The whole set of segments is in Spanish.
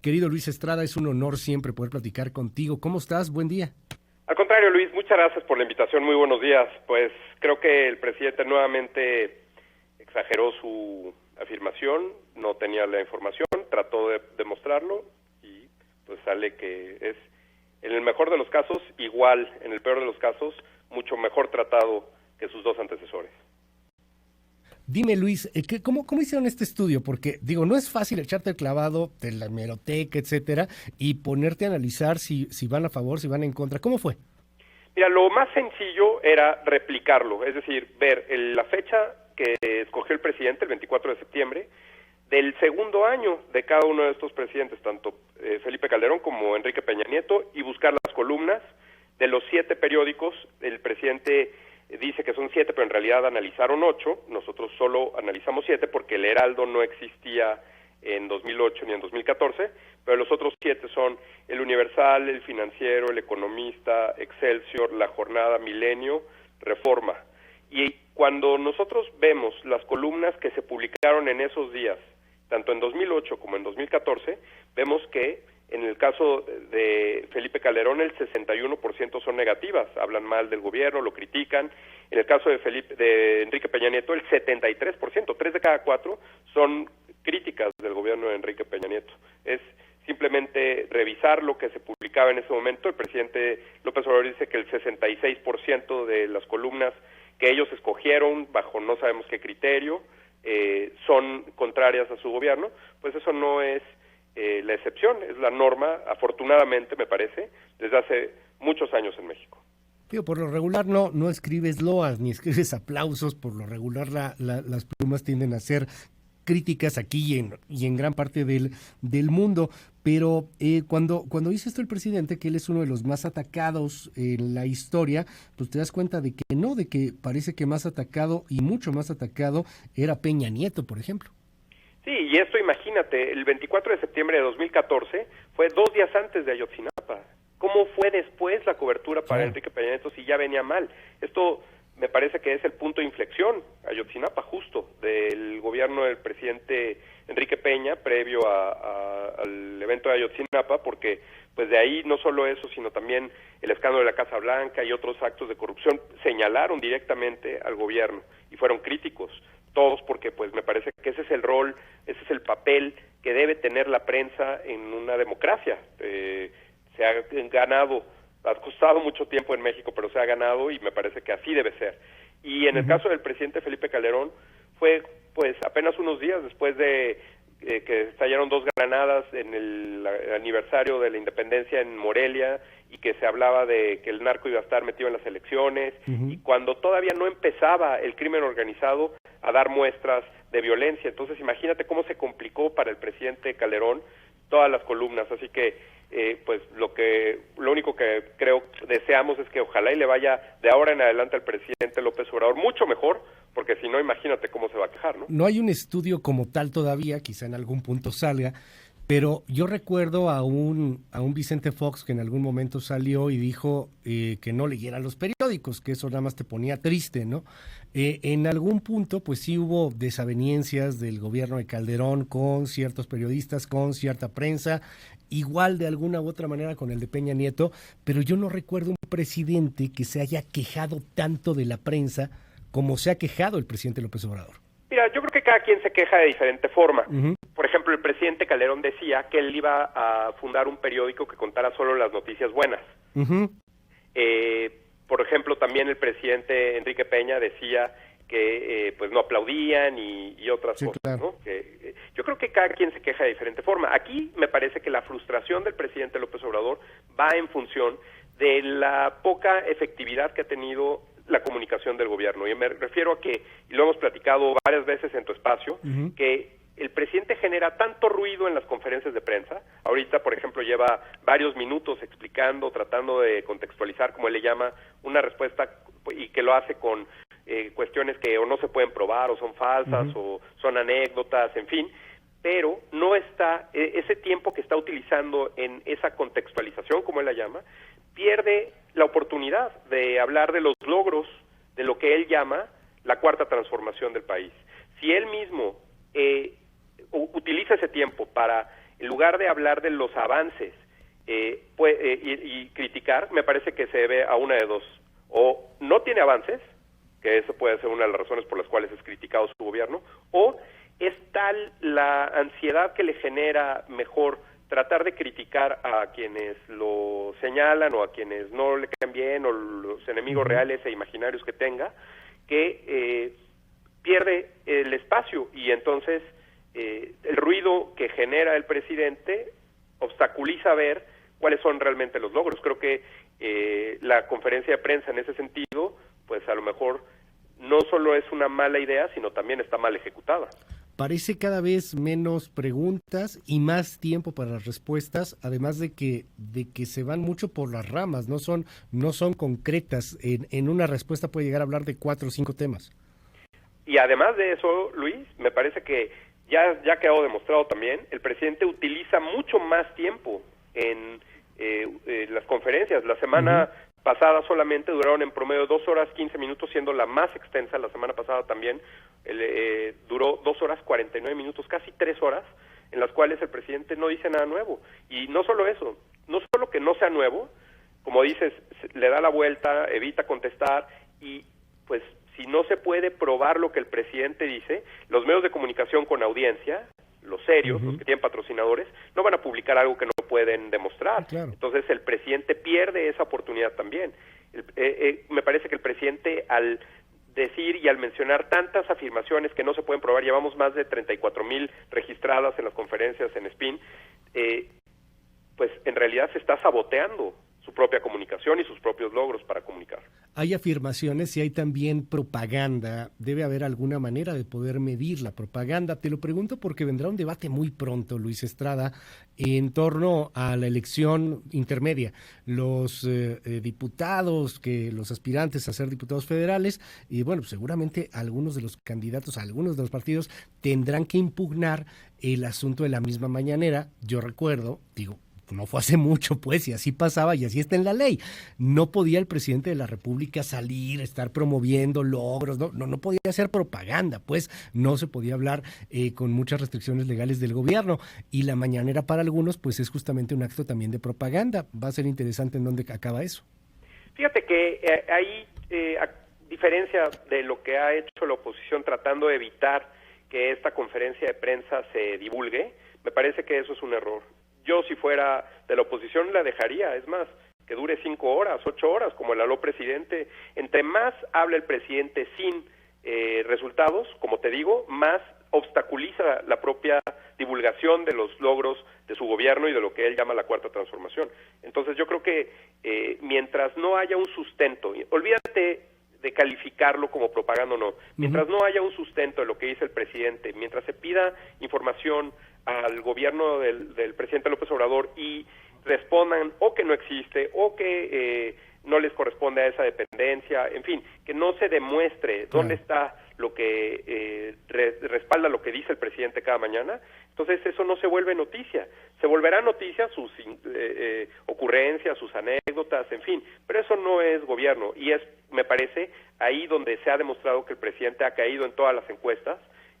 Querido Luis Estrada, es un honor siempre poder platicar contigo. ¿Cómo estás? Buen día. Al contrario, Luis, muchas gracias por la invitación. Muy buenos días. Pues creo que el presidente nuevamente exageró su afirmación, no tenía la información, trató de demostrarlo y pues sale que es, en el mejor de los casos, igual, en el peor de los casos, mucho mejor tratado que sus dos antecesores. Dime, Luis, ¿cómo hicieron este estudio? Porque, digo, no es fácil echarte el clavado de la hemeroteca, etcétera, y ponerte a analizar si van a favor, si van en contra. ¿Cómo fue? Mira, lo más sencillo era replicarlo, es decir, ver la fecha que escogió el presidente, el 24 de septiembre, del segundo año de cada uno de estos presidentes, tanto Felipe Calderón como Enrique Peña Nieto, y buscar las columnas de los 7 periódicos. El presidente dice que son 7, pero en realidad analizaron 8, nosotros solo analizamos 7 porque el Heraldo no existía en 2008 ni en 2014, pero los otros 7 son el Universal, el Financiero, el Economista, Excelsior, La Jornada, Milenio, Reforma. Y cuando nosotros vemos las columnas que se publicaron en esos días, tanto en 2008 como en 2014, vemos que en el caso de Felipe Calderón el 61% son negativas, hablan mal del gobierno, lo critican. En el caso de Enrique Peña Nieto el 73%, 3 de cada 4 son críticas del gobierno de Enrique Peña Nieto. Es simplemente revisar lo que se publicaba en ese momento. El presidente López Obrador dice que el 66% de las columnas que ellos escogieron bajo no sabemos qué criterio son contrarias a su gobierno. Pues eso no es la excepción, es la norma, afortunadamente me parece, desde hace muchos años en México. Digo, por lo regular no escribes loas ni escribes aplausos, por lo regular las plumas tienden a ser críticas aquí y en gran parte del mundo, pero cuando dice esto el presidente, que él es uno de los más atacados en la historia, pues te das cuenta de que no, de que parece que más atacado y mucho más atacado era Peña Nieto, por ejemplo. Sí, y esto imagínate, el 24 de septiembre de 2014 fue 2 días antes de Ayotzinapa. ¿Cómo fue después la cobertura para Enrique Peña Nieto si ya venía mal? Esto me parece que es el punto de inflexión, Ayotzinapa, justo, del gobierno del presidente Enrique Peña, previo al evento de Ayotzinapa, porque pues de ahí no solo eso, sino también el escándalo de la Casa Blanca y otros actos de corrupción señalaron directamente al gobierno y fueron críticos, todos, porque pues me parece que ese es el rol, ese es el papel que debe tener la prensa en una democracia. Se ha ganado, ha costado mucho tiempo en México, pero se ha ganado y me parece que así debe ser. Y en el caso del presidente Felipe Calderón, fue pues apenas unos días después de que estallaron 2 granadas en el aniversario de la independencia en Morelia y que se hablaba de que el narco iba a estar metido en las elecciones, y cuando todavía no empezaba el crimen organizado a dar muestras de violencia. Entonces imagínate cómo se complicó para el presidente Calderón todas las columnas, así que pues lo único que creo deseamos es que ojalá y le vaya de ahora en adelante al presidente López Obrador mucho mejor, porque si no, imagínate cómo se va a quejar, ¿no? No hay un estudio como tal todavía, quizá en algún punto salga, pero yo recuerdo a un Vicente Fox que en algún momento salió y dijo que no leyera los periódicos, que eso nada más te ponía triste, ¿no? En algún punto, pues sí hubo desavenencias del gobierno de Calderón con ciertos periodistas, con cierta prensa, igual de alguna u otra manera con el de Peña Nieto, pero yo no recuerdo un presidente que se haya quejado tanto de la prensa como se ha quejado el presidente López Obrador. Mira, yo creo que cada quien se queja de diferente forma. Por ejemplo, el presidente Calderón decía que él iba a fundar un periódico que contara solo las noticias buenas. Por ejemplo, también el presidente Enrique Peña decía que pues no aplaudían y otras cosas, claro, ¿no? Yo creo que cada quien se queja de diferente forma. Aquí me parece que la frustración del presidente López Obrador va en función de la poca efectividad que ha tenido la comunicación del gobierno. Y me refiero a que, y lo hemos platicado varias veces en tu espacio, que el presidente genera tanto ruido en las conferencias de prensa. Ahorita, por ejemplo, lleva varios minutos explicando, tratando de contextualizar, como él le llama, una respuesta, y que lo hace con cuestiones que o no se pueden probar, o son falsas, o son anécdotas, en fin, pero no está, ese tiempo que está utilizando en esa contextualización, como él la llama, pierde la oportunidad de hablar de los logros de lo que él llama la cuarta transformación del país. Si él mismo utiliza ese tiempo para, en lugar de hablar de los avances y criticar, me parece que se debe a una de dos: o no tiene avances, que eso puede ser una de las razones por las cuales es criticado su gobierno, o es tal la ansiedad que le genera mejor tratar de criticar a quienes lo señalan o a quienes no le caen bien o los enemigos reales e imaginarios que tenga, que pierde el espacio, y entonces el ruido que genera el presidente obstaculiza ver cuáles son realmente los logros. Creo que la conferencia de prensa en ese sentido, pues a lo mejor no solo es una mala idea, sino también está mal ejecutada. Parece cada vez menos preguntas y más tiempo para las respuestas, además de que se van mucho por las ramas, no son concretas. En una respuesta puede llegar a hablar de 4 o 5 temas. Y además de eso, Luis, me parece que ya quedó demostrado también, el presidente utiliza mucho más tiempo en las conferencias. La semana pasada solamente duraron en promedio 2 horas 15 minutos, siendo la más extensa. La semana pasada también duró 2 horas 49 minutos, casi 3 horas, en las cuales el presidente no dice nada nuevo. Y no solo eso, no solo que no sea nuevo, como dices, le da la vuelta, evita contestar, y pues si no se puede probar lo que el presidente dice, los medios de comunicación con audiencia, los serios, los que tienen patrocinadores, no van a publicar algo que no pueden demostrar. Claro. Entonces el presidente pierde esa oportunidad también. Me parece que el presidente, al decir y al mencionar tantas afirmaciones que no se pueden probar, llevamos más de 34,000 registradas en las conferencias en SPIN, pues en realidad se está saboteando su propia comunicación y sus propios logros para comunicar. Hay afirmaciones y hay también propaganda. Debe haber alguna manera de poder medir la propaganda. Te lo pregunto porque vendrá un debate muy pronto, Luis Estrada, en torno a la elección intermedia. Los diputados, los aspirantes a ser diputados federales, y bueno, seguramente algunos de los candidatos, algunos de los partidos tendrán que impugnar el asunto de la misma mañanera. Yo recuerdo, no fue hace mucho, pues, y así pasaba, y así está en la ley. No podía el presidente de la República salir, estar promoviendo logros, no podía hacer propaganda, pues, no se podía hablar con muchas restricciones legales del gobierno, y la mañanera para algunos, pues, es justamente un acto también de propaganda. Va a ser interesante en dónde acaba eso. Fíjate que ahí, a diferencia de lo que ha hecho la oposición tratando de evitar que esta conferencia de prensa se divulgue, me parece que eso es un error. Yo, si fuera de la oposición, la dejaría, es más, que dure 5 horas, 8 horas, como el habló presidente. Entre más habla el presidente sin resultados, como te digo, más obstaculiza la propia divulgación de los logros de su gobierno y de lo que él llama la cuarta transformación. Entonces yo creo que mientras no haya un sustento, olvídate de calificarlo como propaganda o no, mientras no haya un sustento de lo que dice el presidente, mientras se pida información al gobierno del presidente López Obrador y respondan o que no existe o que no les corresponde a esa dependencia, en fin, que no se demuestre dónde está lo que respalda lo que dice el presidente cada mañana, entonces eso no se vuelve noticia. Se volverá noticia sus ocurrencias, sus anécdotas, en fin, pero eso no es gobierno, y es, me parece, ahí donde se ha demostrado que el presidente ha caído en todas las encuestas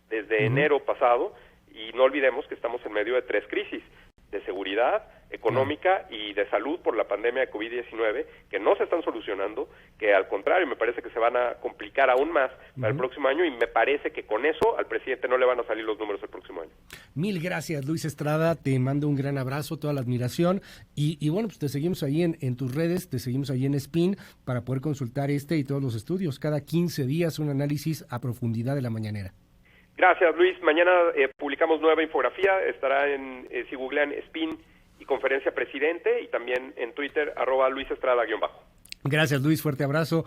desde enero pasado. Y no olvidemos que estamos en medio de 3 crisis, de seguridad, económica y de salud por la pandemia de COVID-19, que no se están solucionando, que al contrario me parece que se van a complicar aún más para el próximo año, y me parece que con eso al presidente no le van a salir los números el próximo año. Mil gracias, Luis Estrada, te mando un gran abrazo, toda la admiración, y bueno, pues te seguimos ahí en tus redes, te seguimos ahí en SPIN para poder consultar y todos los estudios. Cada 15 días un análisis a profundidad de la mañanera. Gracias, Luis. Mañana publicamos nueva infografía. Estará si googlean SPIN y Conferencia Presidente, y también en Twitter, @LuisEstrada_. Gracias, Luis. Fuerte abrazo.